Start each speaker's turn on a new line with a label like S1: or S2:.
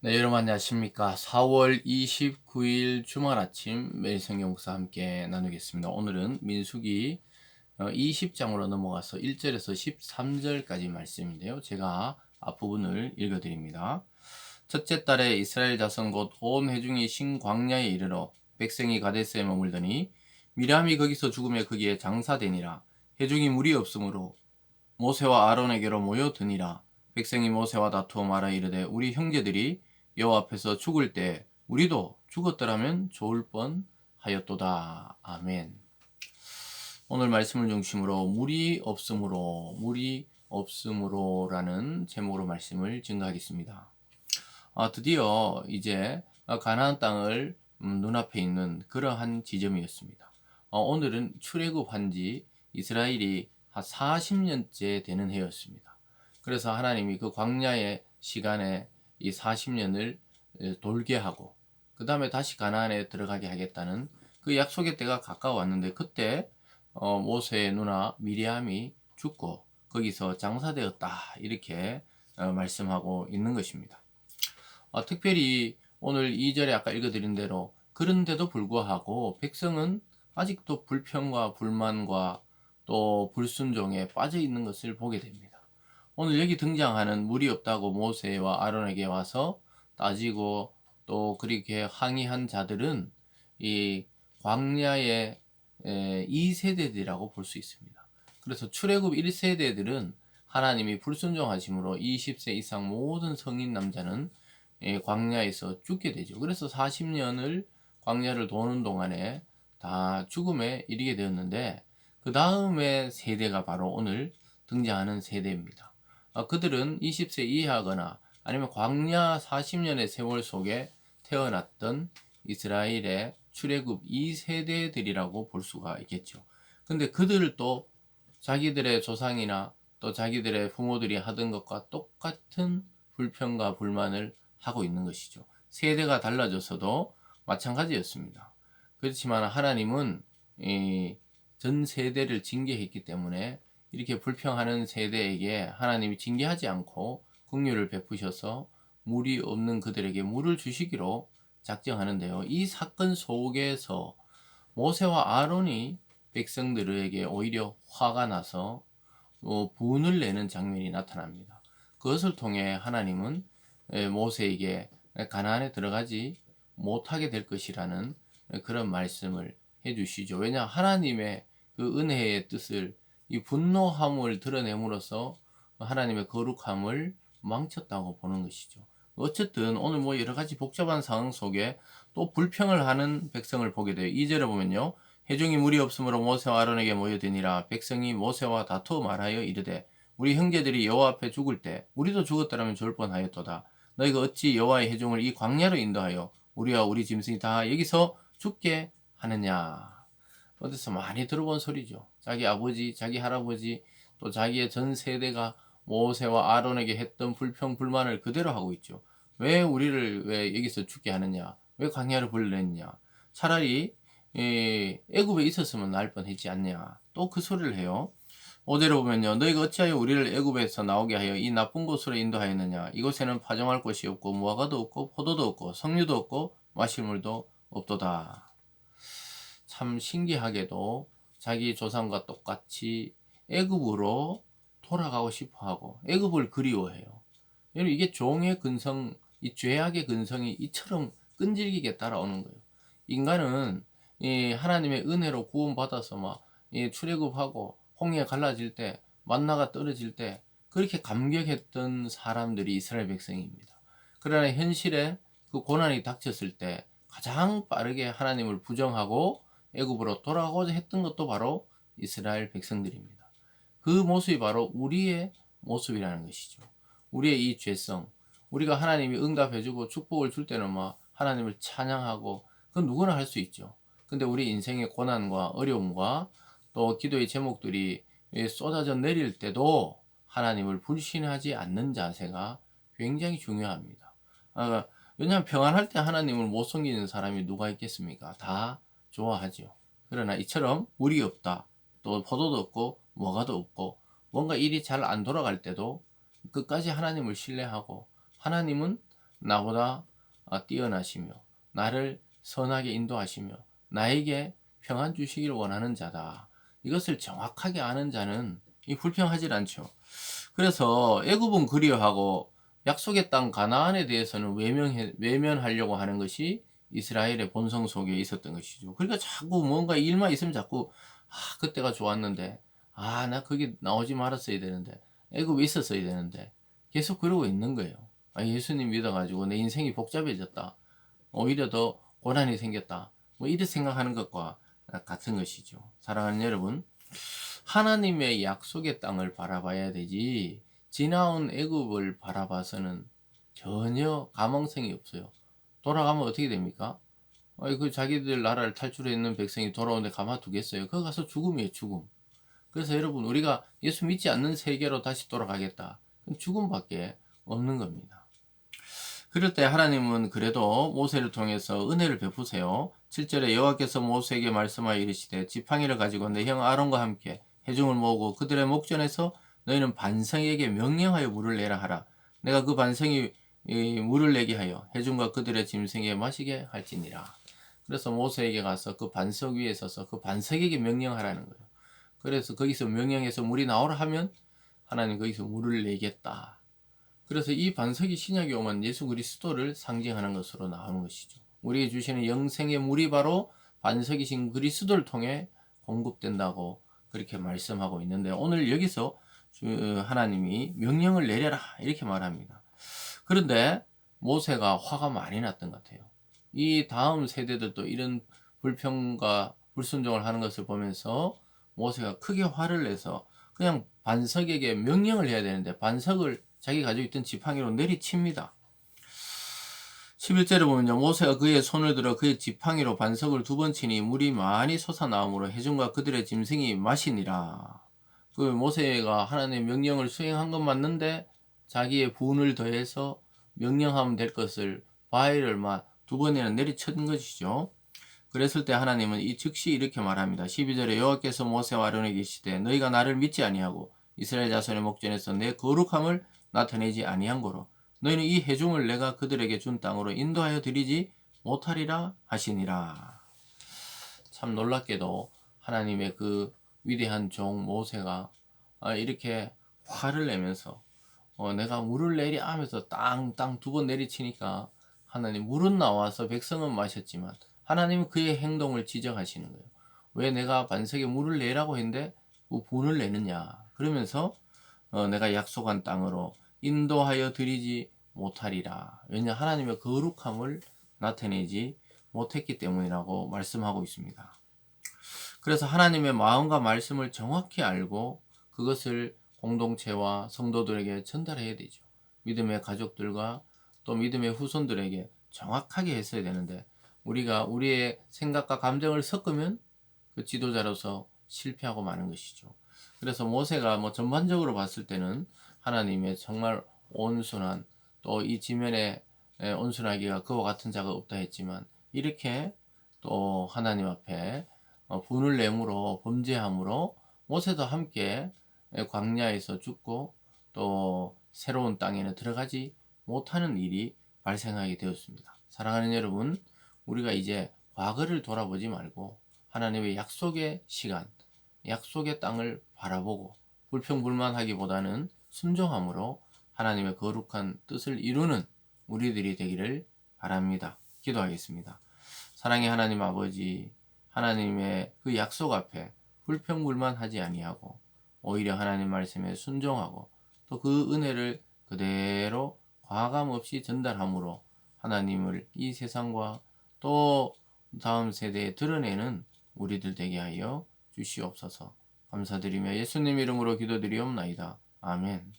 S1: 네, 여러분 안녕하십니까. 4월 29일 주말 아침 매일 성경 묵상 함께 나누겠습니다. 오늘은 민수기 20장으로 넘어가서 1절에서 13절까지 말씀인데요. 제가 앞부분을 읽어드립니다. 첫째 달에 이스라엘 자손 곧 온 회중이 신광야에 이르러 백성이 가데스에 머물더니 미람이 거기서 죽음에 거기에 장사되니라. 회중이 물이 없으므로 모세와 아론에게로 모여드니라. 백성이 모세와 다투어 말하 이르되 우리 형제들이 여호와 앞에서 죽을 때 우리도 죽었더라면 좋을 뻔하였도다. 아멘. 오늘 말씀을 중심으로 물이 없으므로라는 제목으로 말씀을 증거하겠습니다. 드디어 이제 가나안 땅을 눈앞에 있는 그러한 지점이었습니다. 오늘은 출애굽한 지 이스라엘이 한 40년째 되는 해였습니다. 그래서 하나님이 그 광야의 시간에 이 40년을 돌게 하고 그 다음에 다시 가나안에 들어가게 하겠다는 그 약속의 때가 가까워왔는데 그때 모세의 누나 미리암이 죽고 거기서 장사되었다 이렇게 말씀하고 있는 것입니다. 특별히 오늘 2절에 아까 읽어드린 대로 그런데도 불구하고 백성은 아직도 불평과 불만과 또 불순종에 빠져 있는 것을 보게 됩니다. 오늘 여기 등장하는 물이 없다고 모세와 아론에게 와서 따지고 또 그렇게 항의한 자들은 이 광야의 2세대들이라고 볼 수 있습니다. 그래서 출애굽 1세대들은 하나님이 불순종하심으로 20세 이상 모든 성인 남자는 광야에서 죽게 되죠. 그래서 40년을 광야를 도는 동안에 다 죽음에 이르게 되었는데 그 다음에 세대가 바로 오늘 등장하는 세대입니다. 그들은 20세 이하거나 아니면 광야 40년의 세월 속에 태어났던 이스라엘의 출애굽 2세대들이라고 볼 수가 있겠죠. 근데 그들도 자기들의 조상이나 또 자기들의 부모들이 하던 것과 똑같은 불평과 불만을 하고 있는 것이죠. 세대가 달라져서도 마찬가지였습니다. 그렇지만 하나님은 전 세대를 징계했기 때문에 이렇게 불평하는 세대에게 하나님이 징계하지 않고 긍휼을 베푸셔서 물이 없는 그들에게 물을 주시기로 작정하는데요. 이 사건 속에서 모세와 아론이 백성들에게 오히려 화가 나서 분을 내는 장면이 나타납니다. 그것을 통해 하나님은 모세에게 가나안에 들어가지 못하게 될 것이라는 그런 말씀을 해주시죠. 왜냐 하나님의 그 은혜의 뜻을 이 분노함을 드러냄으로써 하나님의 거룩함을 망쳤다고 보는 것이죠. 어쨌든 오늘 뭐 여러 가지 복잡한 상황 속에 또 불평을 하는 백성을 보게 돼요. 2절에 보면요. 회중이 물이 없으므로 모세와 아론에게 모여드니라. 백성이 모세와 다투어 말하여 이르되 우리 형제들이 여호와 앞에 죽을 때 우리도 죽었더라면 좋을 뻔하였도다. 너희가 어찌 여호와의 회중을 이 광야로 인도하여 우리와 우리 짐승이 다 여기서 죽게 하느냐. 어디서 많이 들어본 소리죠. 자기 아버지, 자기 할아버지, 또 자기의 전 세대가 모세와 아론에게 했던 불평, 불만을 그대로 하고 있죠. 왜 우리를 왜 여기서 죽게 하느냐? 왜 광야를 불렀느냐? 차라리 애굽에 있었으면 나을 뻔했지 않냐? 또 그 소리를 해요. 5절에 보면요. 너희가 어찌하여 우리를 애굽에서 나오게 하여 이 나쁜 곳으로 인도하였느냐? 이곳에는 파종할 곳이 없고 무화과도 없고 포도도 없고 석류도 없고 마실 물도 없도다. 참 신기하게도 자기 조상과 똑같이 애굽으로 돌아가고 싶어하고 애굽을 그리워해요. 여러분 이게 종의 근성, 이 죄악의 근성이 이처럼 끈질기게 따라오는 거예요. 인간은 이 하나님의 은혜로 구원받아서 막 출애굽하고 홍해 갈라질 때 만나가 떨어질 때 그렇게 감격했던 사람들이 이스라엘 백성입니다. 그러나 현실에 그 고난이 닥쳤을 때 가장 빠르게 하나님을 부정하고 애굽으로 돌아가고자 했던 것도 바로 이스라엘 백성들입니다. 그 모습이 바로 우리의 모습이라는 것이죠. 우리의 이 죄성, 우리가 하나님이 응답해주고 축복을 줄 때는 막 하나님을 찬양하고 그건 누구나 할 수 있죠. 근데 우리 인생의 고난과 어려움과 또 기도의 제목들이 쏟아져 내릴 때도 하나님을 불신하지 않는 자세가 굉장히 중요합니다. 왜냐하면 평안할 때 하나님을 못 섬기는 사람이 누가 있겠습니까? 다 좋아하죠. 그러나 이처럼 물이 없다. 또 포도도 없고 뭐가도 없고 뭔가 일이 잘 안 돌아갈 때도 끝까지 하나님을 신뢰하고 하나님은 나보다 뛰어나시며 나를 선하게 인도하시며 나에게 평안 주시길 원하는 자다. 이것을 정확하게 아는 자는 이 불평하지 않죠. 그래서 애굽은 그리워하고 약속의 땅 가나안에 대해서는 외면하려고 하는 것이 이스라엘의 본성 속에 있었던 것이죠. 그러니까 자꾸 뭔가 일만 있으면 자꾸 그때가 좋았는데 나 거기 나오지 말았어야 되는데 애굽에 있었어야 되는데 계속 그러고 있는 거예요. 예수님 믿어가지고 내 인생이 복잡해졌다. 오히려 더 고난이 생겼다. 뭐 이렇게 생각하는 것과 같은 것이죠. 사랑하는 여러분, 하나님의 약속의 땅을 바라봐야 되지 지나온 애굽을 바라봐서는 전혀 가망성이 없어요. 돌아가면 어떻게 됩니까? 그 자기들 나라를 탈출했는 백성이 돌아오는데 가만두겠어요? 그거 가서 죽음이에요, 죽음. 그래서 여러분, 우리가 예수 믿지 않는 세계로 다시 돌아가겠다. 그럼 죽음밖에 없는 겁니다. 그럴 때 하나님은 그래도 모세를 통해서 은혜를 베푸세요. 7절에 여호와께서 모세에게 말씀하여 이르시되 지팡이를 가지고 내 형 아론과 함께 회중을 모으고 그들의 목전에서 너희는 반성에게 명령하여 물을 내라 하라. 내가 그 반성이 물을 내게 하여 회중과 그들의 짐승에 마시게 할지니라. 그래서 모세에게 가서 그 반석 위에 서서 그 반석에게 명령하라는 거예요. 그래서 거기서 명령해서 물이 나오라 하면 하나님 거기서 물을 내겠다. 그래서 이 반석이 신약에 오면 예수 그리스도를 상징하는 것으로 나오는 것이죠. 우리에게 주시는 영생의 물이 바로 반석이신 그리스도를 통해 공급된다고 그렇게 말씀하고 있는데 오늘 여기서 하나님이 명령을 내려라 이렇게 말합니다. 그런데 모세가 화가 많이 났던 것 같아요. 이 다음 세대들도 이런 불평과 불순종을 하는 것을 보면서 모세가 크게 화를 내서 그냥 반석에게 명령을 해야 되는데 반석을 자기 가지고 있던 지팡이로 내리칩니다. 11절에 보면요. 모세가 그의 손을 들어 그의 지팡이로 반석을 2번 치니 물이 많이 솟아나오므로 회중과 그들의 짐승이 마시니라. 그 모세가 하나님의 명령을 수행한 건 맞는데 자기의 분을 더해서 명령하면 될 것을 바위를 막 2번이나 내리친 것이죠. 그랬을 때 하나님은 이 즉시 이렇게 말합니다. 12절에 여호와께서 모세와 아론에게 이르시되 너희가 나를 믿지 아니하고 이스라엘 자손의 목전에서 내 거룩함을 나타내지 아니한 거로 너희는 이 회중을 내가 그들에게 준 땅으로 인도하여 드리지 못하리라 하시니라. 참 놀랍게도 하나님의 그 위대한 종 모세가 이렇게 화를 내면서 내가 물을 내리 하면서 땅 2번 내리치니까 하나님 물은 나와서 백성은 마셨지만 하나님은 그의 행동을 지적하시는 거예요. 왜 내가 반석에 물을 내라고 했는데 그 분을 내느냐. 그러면서 내가 약속한 땅으로 인도하여 드리지 못하리라. 왜냐 하나님의 거룩함을 나타내지 못했기 때문이라고 말씀하고 있습니다. 그래서 하나님의 마음과 말씀을 정확히 알고 그것을 공동체와 성도들에게 전달해야 되죠. 믿음의 가족들과 또 믿음의 후손들에게 정확하게 했어야 되는데 우리가 우리의 생각과 감정을 섞으면 그 지도자로서 실패하고 마는 것이죠. 그래서 모세가 뭐 전반적으로 봤을 때는 하나님의 정말 온순한 또 이 지면에 온순하기가 그와 같은 자가 없다 했지만 이렇게 또 하나님 앞에 분을 내므로 범죄함으로 모세도 함께 광야에서 죽고 또 새로운 땅에는 들어가지 못하는 일이 발생하게 되었습니다. 사랑하는 여러분, 우리가 이제 과거를 돌아보지 말고 하나님의 약속의 시간, 약속의 땅을 바라보고 불평불만하기보다는 순종함으로 하나님의 거룩한 뜻을 이루는 우리들이 되기를 바랍니다. 기도하겠습니다. 사랑의 하나님 아버지, 하나님의 그 약속 앞에 불평불만하지 아니하고 오히려 하나님 말씀에 순종하고 또 그 은혜를 그대로 과감 없이 전달함으로 하나님을 이 세상과 또 다음 세대에 드러내는 우리들 되게 하여 주시옵소서. 감사드리며 예수님 이름으로 기도드리옵나이다. 아멘.